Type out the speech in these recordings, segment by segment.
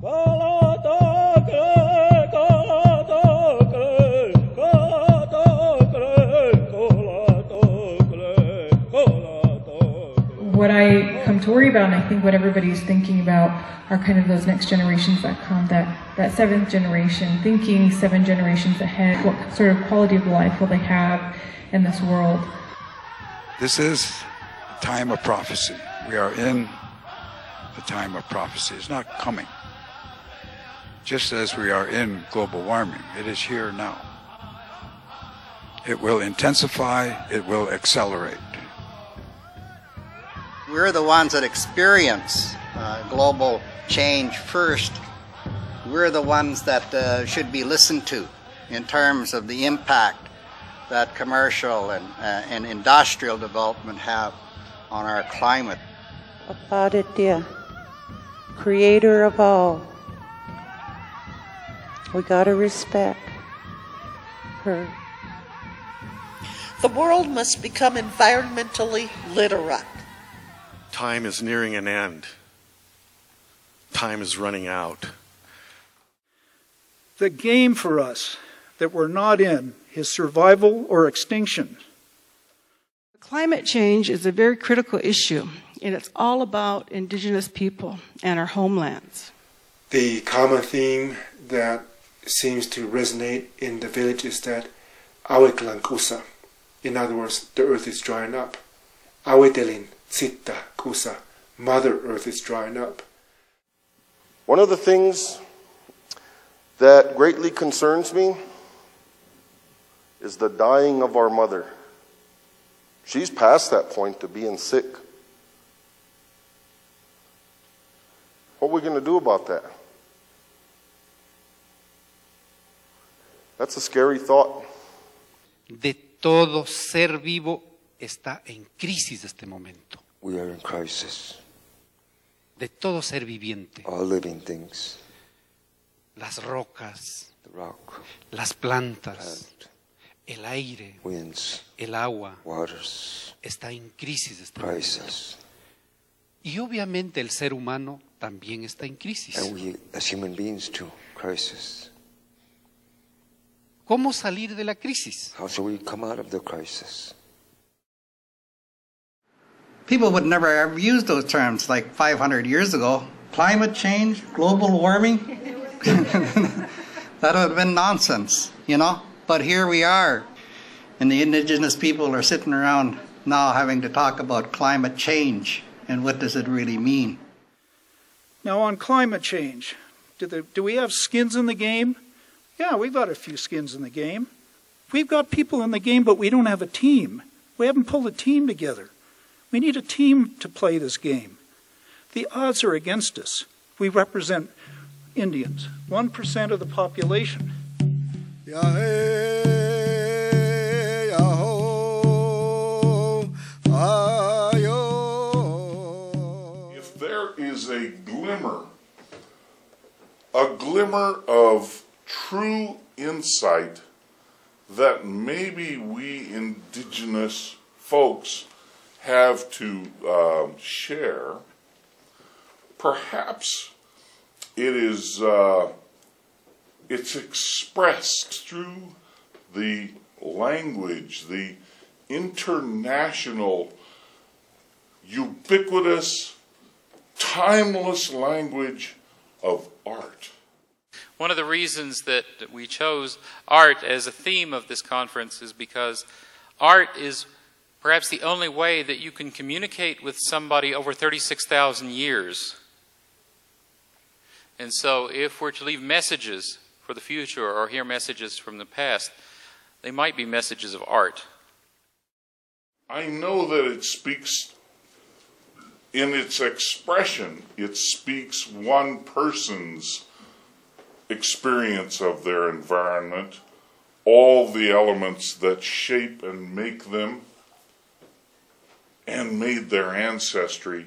What I come to worry about, and I think what everybody's thinking about, are kind of those next generations that come, that seventh generation, thinking 7 generations ahead. What sort of quality of life will they have in this world? This is a time of prophecy. We are in the time of prophecy. It's not coming. Just as we are in global warming, it is here now. It will intensify, it will accelerate. We're the ones that experience global change first. We're the ones that should be listened to in terms of the impact that commercial and industrial development have on our climate. Apadatia, creator of all. We gotta respect her. The world must become environmentally literate. Time is nearing an end. Time is running out. The game for us that we're not in is survival or extinction. Climate change is a very critical issue, and it's all about indigenous people and our homelands. The common theme that seems to resonate in the village is that aweklan kusa. In other words, the earth is drying up. Awetelin Sitta Kusa, Mother Earth is drying up. One of the things that greatly concerns me is the dying of our mother. She's past that point to being sick. What are we going to do about that? That's a scary thought. De todo ser vivo está en crisis este momento. We are in crisis. De todo ser viviente. All living things. Las rocas, the rock, las plantas, el aire, winds, el agua, waters, está en crisis este crisis. momento. Y obviamente el ser humano también está en crisis. And we, as human beings, too, crisis. ¿Cómo salir de la crisis? How shall we come out of the crisis? People would never ever use those terms like 500 years ago. Climate change, global warming. That would have been nonsense, you know? But here we are. And the indigenous people are sitting around now having to talk about climate change. And what does it really mean? Now on climate change, do we have skins in the game? Yeah, we've got a few skins in the game. We've got people in the game, but we don't have a team. We haven't pulled a team together. We need a team to play this game. The odds are against us. We represent Indians, 1% of the population. If there is a glimmer of true insight that maybe we indigenous folks have to share, perhaps it's expressed through the language, the international, ubiquitous, timeless language of art. One of the reasons that we chose art as a theme of this conference is because art is perhaps the only way that you can communicate with somebody over 36,000 years. And so if we're to leave messages for the future or hear messages from the past, they might be messages of art. I know that it speaks, in its expression, it speaks one person's experience of their environment, all the elements that shape and make them, and made their ancestry.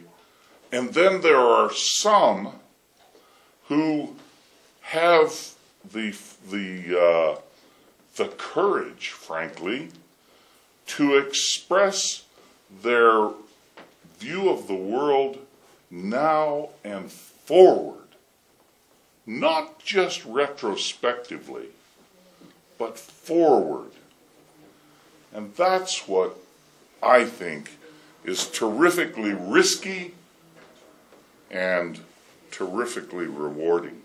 And then there are some who have the courage, frankly, to express their view of the world now and forward not just retrospectively, but forward. And that's what I think is terrifically risky and terrifically rewarding.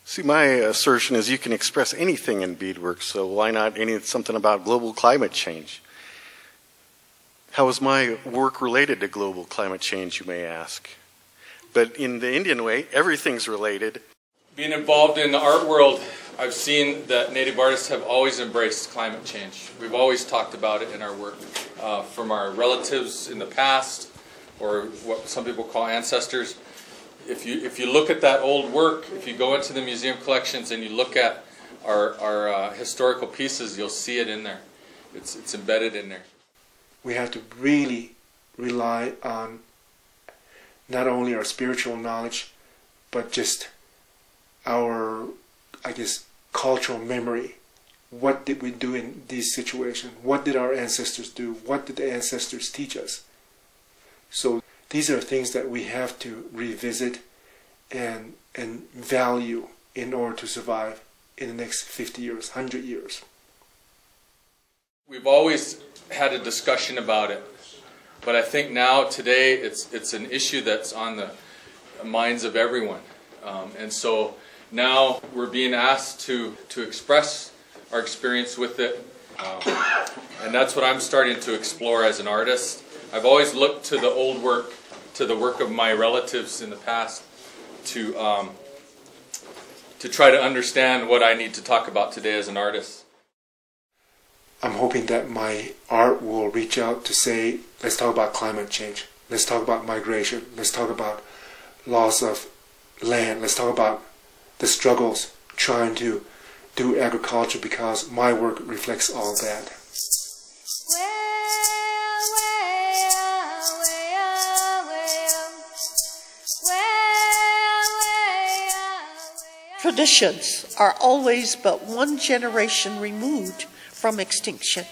See, my assertion is you can express anything in beadwork, so why not something about global climate change? How is my work related to global climate change, you may ask? But in the Indian way, everything's related. Being involved in the art world, I've seen that Native artists have always embraced climate change. We've always talked about it in our work, from our relatives in the past, or what some people call ancestors. If you look at that old work, if you go into the museum collections and you look at our historical pieces, you'll see it in there. It's embedded in there. We have to really rely on not only our spiritual knowledge, but just our, I guess, cultural memory. What did we do in these situations? What did our ancestors do? What did the ancestors teach us? So these are things that we have to revisit and value in order to survive in the next 50 years, 100 years. We've always had a discussion about it, but I think now, today, it's an issue that's on the minds of everyone. And so now we're being asked to express our experience with it, and that's what I'm starting to explore as an artist. I've always looked to the old work, to the work of my relatives in the past, to try to understand what I need to talk about today as an artist. I'm hoping that my art will reach out to say, let's talk about climate change, let's talk about migration, let's talk about loss of land, let's talk about the struggles trying to do agriculture, because my work reflects all that. Traditions are always but one generation removed from extinction.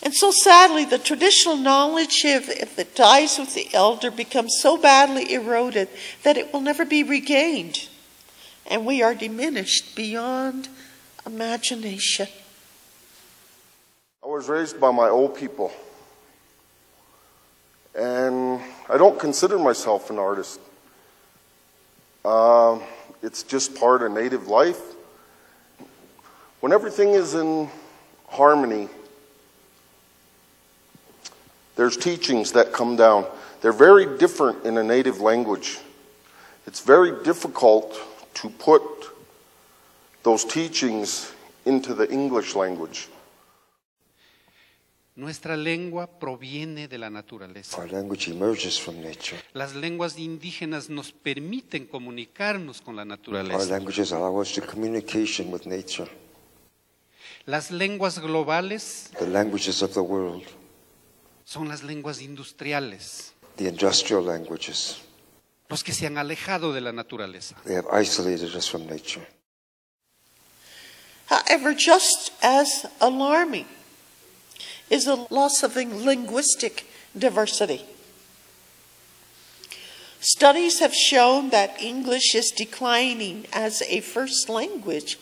And so sadly, the traditional knowledge, if it dies with the elder, becomes so badly eroded that it will never be regained. And we are diminished beyond imagination. I was raised by my old people, and I don't consider myself an artist. It's just part of native life. When everything is in harmony, there's teachings that come down. They're very different in a native language. It's very difficult to put those teachings into the English language. Nuestra lengua proviene de la naturaleza. Our language emerges from nature. Las lenguas indígenas nos permiten comunicarnos con la Our naturaleza. languages allow us to communication with nature. Las lenguas globales The languages of the world, son las lenguas industriales, the industrial languages, los que se han alejado de la naturaleza. they have isolated us from nature. However, just as alarming is the loss of linguistic diversity. Studies have shown that English is declining as a first language,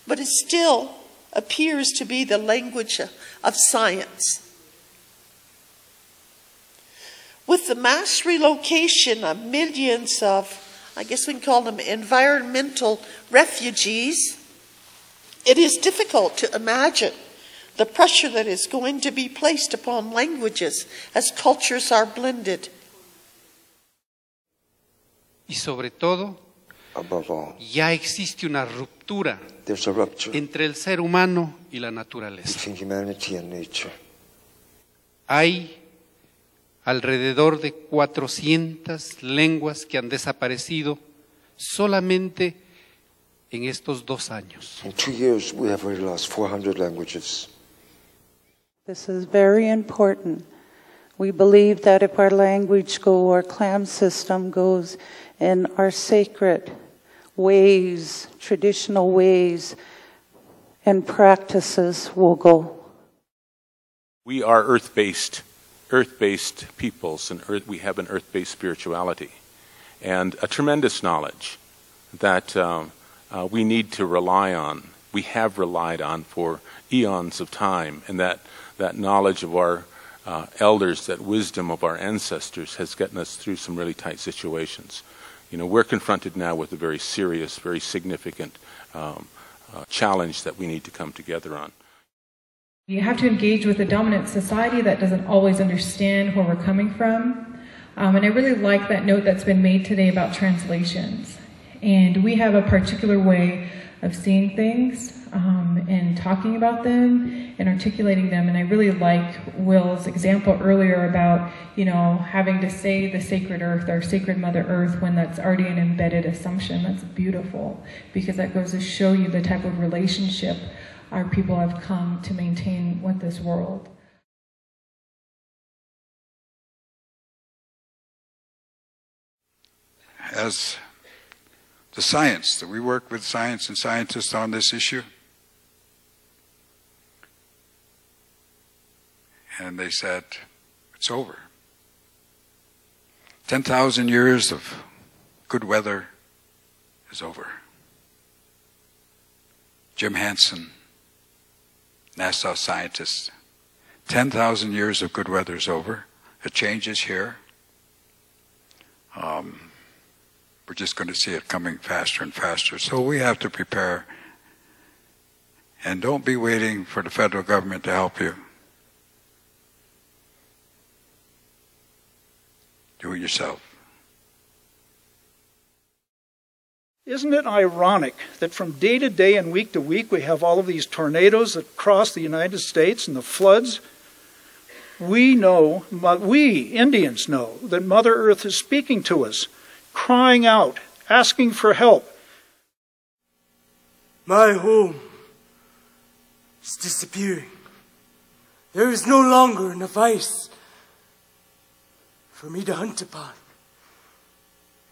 but it still appears to be the language of science. With the mass relocation of millions of, I guess we can call them environmental refugees, it is difficult to imagine the pressure that is going to be placed upon languages as cultures are blended. Y sobre todo, Above all, ya existe una ruptura there's a rupture entre el ser humano y la naturaleza. between humanity and nature. Hay alrededor de 400 lenguas que han desaparecido solamente en estos 2 años. In 2 years, we have already lost 400 languages. This is very important. We believe that if our language goes, our clan system goes, and our sacred ways, traditional ways, and practices will go. We are earth-based earth-based peoples, and we have an earth-based spirituality, and a tremendous knowledge that we need to rely on. We have relied on for eons of time, and that knowledge of our elders, that wisdom of our ancestors has gotten us through some really tight situations. You know, we're confronted now with a very serious, very significant challenge that we need to come together on. You have to engage with a dominant society that doesn't always understand where we're coming from. And I really like that note that's been made today about translations. And we have a particular way of seeing things and talking about them and articulating them. And I really like Will's example earlier about, you know, having to say the sacred earth or sacred Mother Earth when that's already an embedded assumption. That's beautiful, because that goes to show you the type of relationship our people have come to maintain with this world. As the science, that we work with science and scientists on this issue, and they said, it's over. 10,000 years of good weather is over. Jim Hansen, NASA scientist, 10,000 years of good weather is over. A change is here. We're just going to see it coming faster and faster. So we have to prepare. And don't be waiting for the federal government to help you. Do it yourself. Isn't it ironic that from day to day and week to week we have all of these tornadoes that cross the United States and the floods? We know, we Indians know, that Mother Earth is speaking to us, crying out, asking for help. My home is disappearing. There is no longer enough ice for me to hunt upon.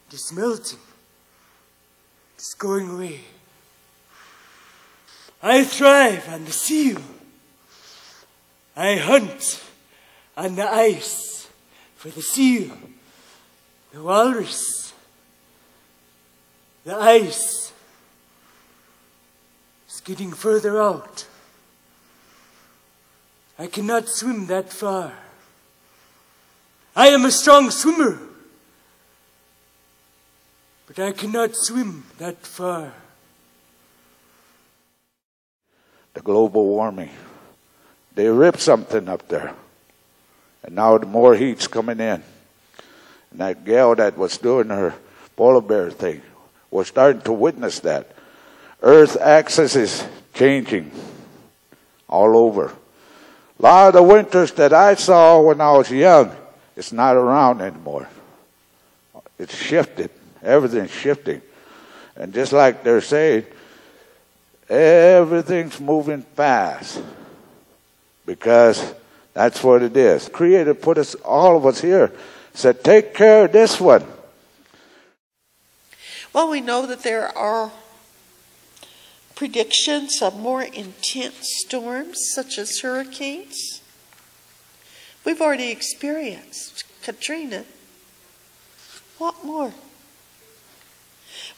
It is melting. It's going away. I thrive on the seal. I hunt on the ice for the seal, the walrus. The ice is getting further out. I cannot swim that far. I am a strong swimmer, but I cannot swim that far. The global warming. They ripped something up there. And now the more heat's coming in. And that gal that was doing her polar bear thing, we're starting to witness that. Earth axis is changing all over. A lot of the winters that I saw when I was young, it's not around anymore. It's shifted. Everything's shifting. And just like they're saying, everything's moving fast. Because that's what it is. Creator put us, all of us here, said, take care of this one. Well, we know that there are predictions of more intense storms, such as hurricanes. We've already experienced Katrina. What more?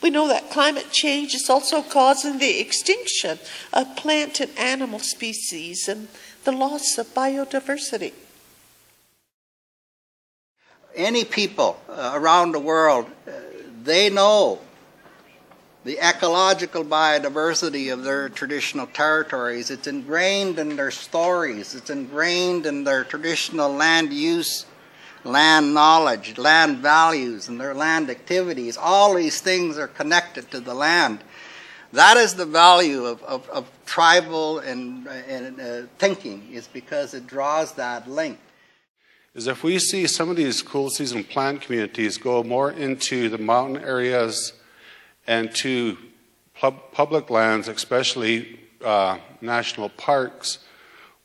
We know that climate change is also causing the extinction of plant and animal species and the loss of biodiversity. Any people around the world, they know the ecological biodiversity of their traditional territories. It's ingrained in their stories. It's ingrained in their traditional land use, land knowledge, land values, and their land activities. All these things are connected to the land. That is the value of tribal and thinking, is because it draws that link. Is if we see some of these cool season plant communities go more into the mountain areas and to public lands, especially national parks,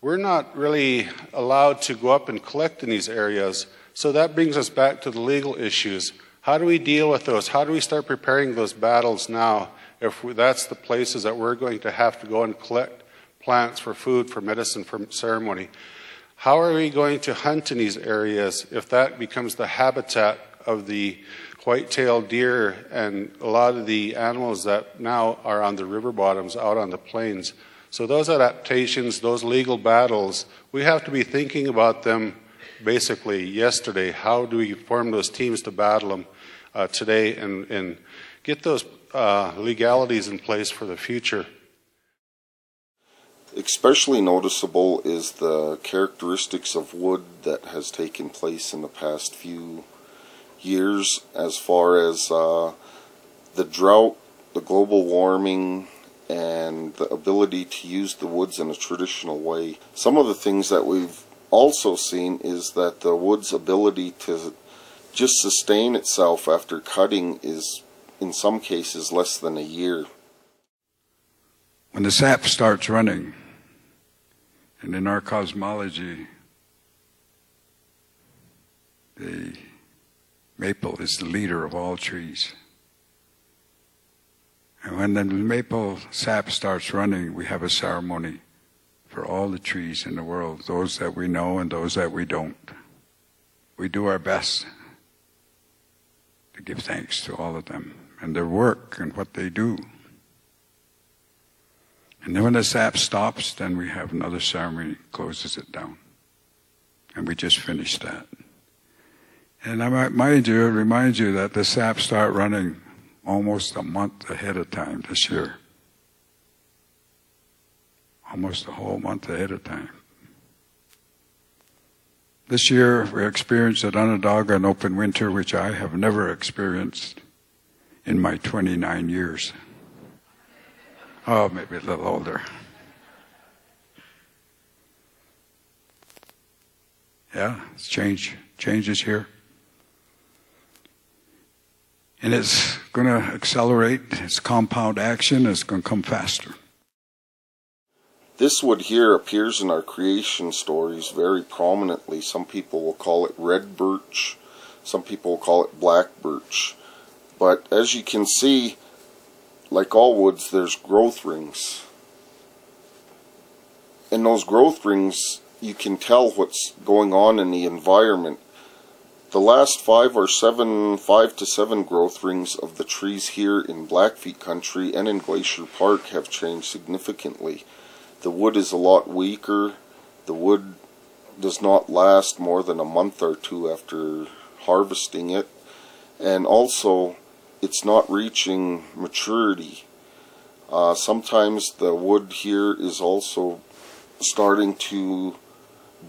we're not really allowed to go up and collect in these areas. So that brings us back to the legal issues. How do we deal with those? How do we start preparing those battles now if that's the places that we're going to have to go and collect plants for food, for medicine, for ceremony? How are we going to hunt in these areas if that becomes the habitat of the white-tailed deer and a lot of the animals that now are on the river bottoms out on the plains? So those adaptations, those legal battles, we have to be thinking about them basically yesterday. How do we form those teams to battle them today and get those legalities in place for the future? Especially noticeable is the characteristics of wood that has taken place in the past few years as far as the drought, the global warming, and the ability to use the woods in a traditional way. Some of the things that we've also seen is that the wood's ability to just sustain itself after cutting is in some cases less than a year. When the sap starts running, and in our cosmology, the maple is the leader of all trees. And when the maple sap starts running, we have a ceremony for all the trees in the world, those that we know and those that we don't. We do our best to give thanks to all of them and their work and what they do. And then when the sap stops, then we have another ceremony, closes it down. And we just finished that. And I might remind you that the sap start running almost a month ahead of time this year. Almost a whole month ahead of time. This year we experienced an Onondaga and open winter, which I have never experienced in my 29 years. Oh, maybe a little older. Yeah, it's change. Change is here. And it's going to accelerate. It's compound action. It's going to come faster. This wood here appears in our creation stories very prominently. Some people will call it red birch. Some people will call it black birch. But as you can see, like all woods, there's growth rings. In those growth rings, you can tell what's going on in the environment. The last 5 to 7 growth rings of the trees here in Blackfeet country and in Glacier Park have changed significantly. The wood is a lot weaker. The wood does not last more than a month or two after harvesting it. And also, it's not reaching maturity. Sometimes the wood here is also starting to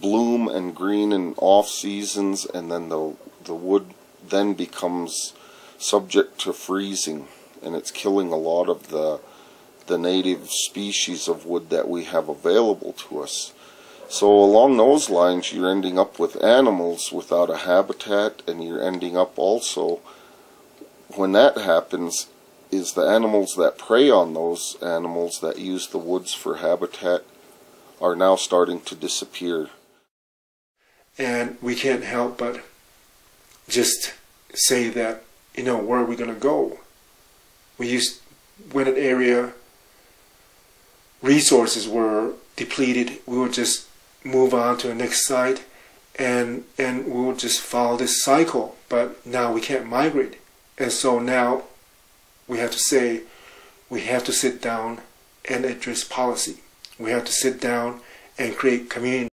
bloom and green in off seasons, and then the wood then becomes subject to freezing, and it's killing a lot of the native species of wood that we have available to us. So along those lines, you're ending up with animals without a habitat, and you're ending up also, when that happens, is the animals that prey on those animals that use the woods for habitat are now starting to disappear. And we can't help but just say that, where are we going to go? When an area resources were depleted, we would just move on to the next site and we would just follow this cycle. But now we can't migrate. And so now we have to say, we have to sit down and address policy. We have to sit down and create community